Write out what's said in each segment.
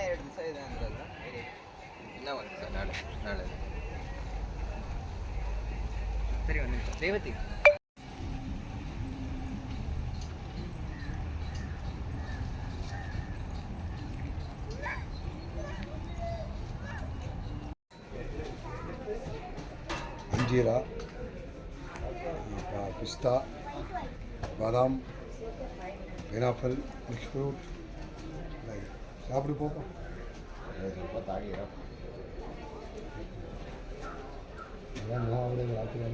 2 ದಿವಸ ಇದೆ ಅಂದ್ರಲ್ಲ, ಇನ್ನೂ ಒಂದು ದಿವಸ ನಾಳೆ. ಸರಿ, ಒಂದು ನಿಮಿಷ ರೇವತಿ. अंजीरा, पिस्ता, बादाम, पाइनएप्पल, मिक्स फ्रूट, सापड़ पापा ಸ್ವಲ್ಪ ತಾಗಿರ ರಾತ್ರಿ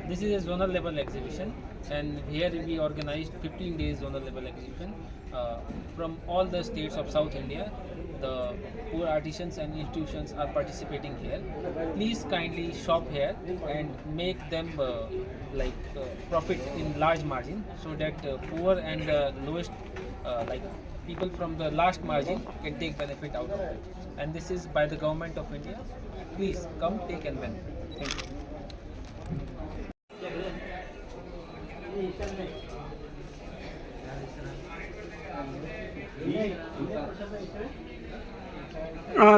This is a zonal level exhibition, and here we organized 15 days zonal level exhibition from all the states of South India. The poor artisans and institutions are participating here. Please kindly shop here and make them profit in large margin, so that poor and lowest like people from the last margin can take benefit out of it. And this is by the government of India. Please come, take and benefit. Thank you.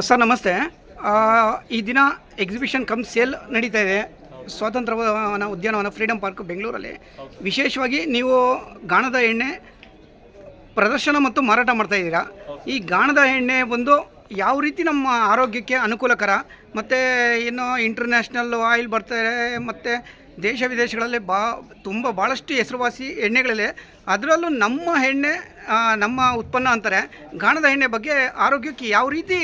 Sir ನಮಸ್ತೆ. ಈ ದಿನ exhibition come sale ನಡೀತಾ ಇದೆ ಸ್ವಾತಂತ್ರ್ಯ ಉದ್ಯಾನವನ freedom park ಬೆಂಗಳೂರಲ್ಲಿ. ವಿಶೇಷವಾಗಿ ನೀವು ಗಾಣದ ಎಣ್ಣೆ ಪ್ರದರ್ಶನ ಮತ್ತು ಮಾರಾಟ ಮಾಡ್ತಾಯಿದ್ದೀರಾ. ಈ ಗಾಣದ ಎಣ್ಣೆ ಬಂದು ಯಾವ ರೀತಿ ನಮ್ಮ ಆರೋಗ್ಯಕ್ಕೆ ಅನುಕೂಲಕರ, ಮತ್ತು ಇನ್ನು ಇಂಟರ್ನ್ಯಾಷನಲ್ ಆಯಿಲ್ ಬರ್ತಾರೆ, ಮತ್ತು ದೇಶ ವಿದೇಶಗಳಲ್ಲಿ ಭಾಳಷ್ಟು ಹೆಸರುವಾಸಿ ಎಣ್ಣೆಗಳಿವೆ. ಅದರಲ್ಲೂ ನಮ್ಮ ಎಣ್ಣೆ ನಮ್ಮ ಉತ್ಪನ್ನ ಅಂತಾರೆ. ಗಾಣದ ಎಣ್ಣೆ ಬಗ್ಗೆ ಆರೋಗ್ಯಕ್ಕೆ ಯಾವ ರೀತಿ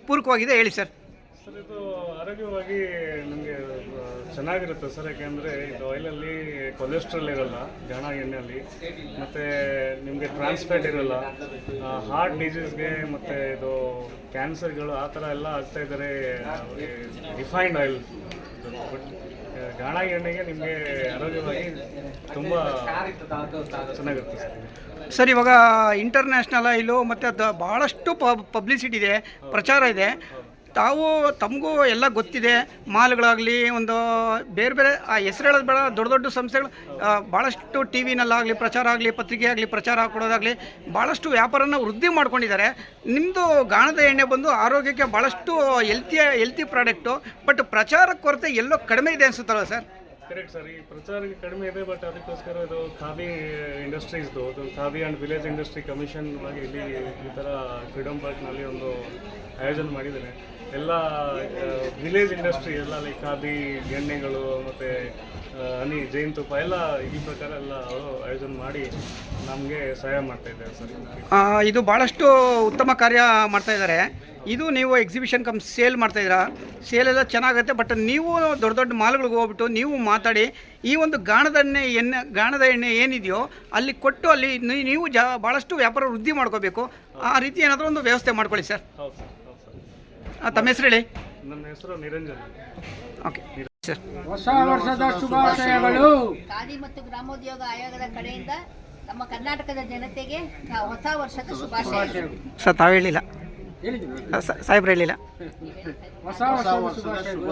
ಪೂರಕವಾಗಿದೆ ಹೇಳಿ ಸರ್. ಸರ್, ಇದು ಆರೋಗ್ಯವಾಗಿ ನಮಗೆ ಚೆನ್ನಾಗಿರುತ್ತೆ ಸರ್. ಯಾಕೆಂದರೆ ಇದು ಆಯಿಲಲ್ಲಿ ಕೊಲೆಸ್ಟ್ರಾಲ್ ಇರೋಲ್ಲ ಗಾಣ ಎಣ್ಣೆಯಲ್ಲಿ, ಮತ್ತು ನಿಮಗೆ ಟ್ರಾನ್ಸ್ಫ್ಯಾಟ್ ಇರೋಲ್ಲ. ಹಾರ್ಟ್ ಡಿಸೀಸ್ಗೆ ಮತ್ತು ಇದು ಕ್ಯಾನ್ಸರ್ಗಳು ಆ ಥರ ಎಲ್ಲ ಆಗ್ತಾ ಇದ್ದಾರೆ ರಿಫೈನ್ಡ್ ಆಯಿಲ್. ಗಾಣ ಎಣ್ಣೆಗೆ ನಿಮಗೆ ಆರೋಗ್ಯವಾಗಿ ತುಂಬ ಚೆನ್ನಾಗಿರುತ್ತೆ ಸರ್. ಇವಾಗ ಇಂಟರ್ನ್ಯಾಷನಲ್ ಆಯಿಲು ಮತ್ತು ಅದು ಭಾಳಷ್ಟು ಪಬ್ಲಿಸಿಟಿ ಇದೆ, ಪ್ರಚಾರ ಇದೆ. ತಮಗೂ ಎಲ್ಲ ಗೊತ್ತಿದೆ. ಮಾಲ್ಗಳಾಗಲಿ, ಒಂದು ಬೇರೆ ಬೇರೆ ಹೆಸರು ಹೇಳೋದು ಬೇಡ, ದೊಡ್ಡ ದೊಡ್ಡ ಸಂಸ್ಥೆಗಳು ಭಾಳಷ್ಟು ಟಿ ವಿನಲ್ಲಾಗಲಿ ಪ್ರಚಾರ ಆಗಲಿ, ಪತ್ರಿಕೆ ಆಗಲಿ ಪ್ರಚಾರ ಕೊಡೋದಾಗಲಿ ಭಾಳಷ್ಟು ವ್ಯಾಪಾರನ ವೃದ್ಧಿ ಮಾಡ್ಕೊಂಡಿದ್ದಾರೆ. ನಿಮ್ಮದು ಗಾಣದ ಎಣ್ಣೆ ಬಂದು ಆರೋಗ್ಯಕ್ಕೆ ಭಾಳಷ್ಟು ಹೆಲ್ತಿ ಪ್ರಾಡಕ್ಟು, ಬಟ್ ಪ್ರಚಾರ ಕೊರತೆ ಎಲ್ಲೋ ಕಡಿಮೆ ಇದೆ ಅನಿಸುತ್ತಲ್ಲ ಸರ್. ಕರೆಕ್ಟ್ ಸರ್, ಈ ಪ್ರಚಾರಕ್ಕೆ ಕಡಿಮೆ ಇದೆ. ಬಟ್ ಅದಕ್ಕೋಸ್ಕರ ಇದು ಖಾದಿ ಇಂಡಸ್ಟ್ರೀಸ್ದು, ಅದು khadi and village industry commission ಆಗಿ ಇಲ್ಲಿ ಈ ಥರ ಫ್ರೀಡಮ್ ಪಾರ್ಕ್ನಲ್ಲಿ ಒಂದು ಆಯೋಜನೆ ಮಾಡಿದ್ದೇನೆ. ಎಲ್ಲ ವಿಲೇಜ್ ಇಂಡಸ್ಟ್ರಿ ಎಲ್ಲ ಲೈಕ್ ಖಾದಿ ಎಣ್ಣೆಗಳು ಮತ್ತು ಹನಿ ಜೇನುತುಪ್ಪ ಎಲ್ಲ ಈ ಪ್ರಕಾರ ಎಲ್ಲ ಅವರು ಆಯೋಜನೆ ಮಾಡಿ ನಮಗೆ ಸಹಾಯ ಮಾಡ್ತಾ ಇದ್ದಾರೆ ಸರ್. ಇದು ಭಾಳಷ್ಟು ಉತ್ತಮ ಕಾರ್ಯ ಮಾಡ್ತಾ ಇದ್ದಾರೆ. ಇದು ನೀವು ಎಕ್ಸಿಬಿಷನ್ ಕಮ್ ಸೇಲ್ ಮಾಡ್ತಾಯಿದ್ದೀರಾ, ಸೇಲ್ ಎಲ್ಲ ಚೆನ್ನಾಗುತ್ತೆ. ಬಟ್ ನೀವು ದೊಡ್ಡ ದೊಡ್ಡ ಮಾಲ್ಗಳಿಗೆ ಹೋಗ್ಬಿಟ್ಟು ನೀವು ಮಾತಾಡಿ ಈ ಒಂದು ಗಾಣದ ಎಣ್ಣೆ ಏನಿದೆಯೋ ಅಲ್ಲಿ ಕೊಟ್ಟು ಅಲ್ಲಿ ನೀವು ಭಾಳಷ್ಟು ವ್ಯಾಪಾರ ವೃದ್ಧಿ ಮಾಡ್ಕೋಬೇಕು. ಆ ರೀತಿ ಏನಾದರೂ ಒಂದು ವ್ಯವಸ್ಥೆ ಮಾಡ್ಕೊಳ್ಳಿ ಸರ್. ಹೌದು ಸರ್, ಹೌದು ಸರ್. ತಮ್ಮ ಹೆಸರು ಹೇಳಿ. ನನ್ನ ಹೆಸರು ನಿರಂಜನ್. Okay sir. ಹೊಸ ವರ್ಷದ ಶುಭಾಶಯಗಳು. ಖಾದಿ ಮತ್ತು ಗ್ರಾಮೋದ್ಯೋಗ ಆಯೋಗದ ಕಡೆಯಿಂದ ನಮ್ಮ ಕರ್ನಾಟಕದ ಜನತೆಗೆ ಹೊಸ ವರ್ಷದ ಶುಭಾಶಯಗಳು. ಸರ್ ತಾವು ಹೇಳಿಲ್ಲ, ಸಾಹೇಬ್ರು ಹೇಳಿಲ್ಲ. ಹೊಸ ವರ್ಷದ ಶುಭಾಶಯಗಳು.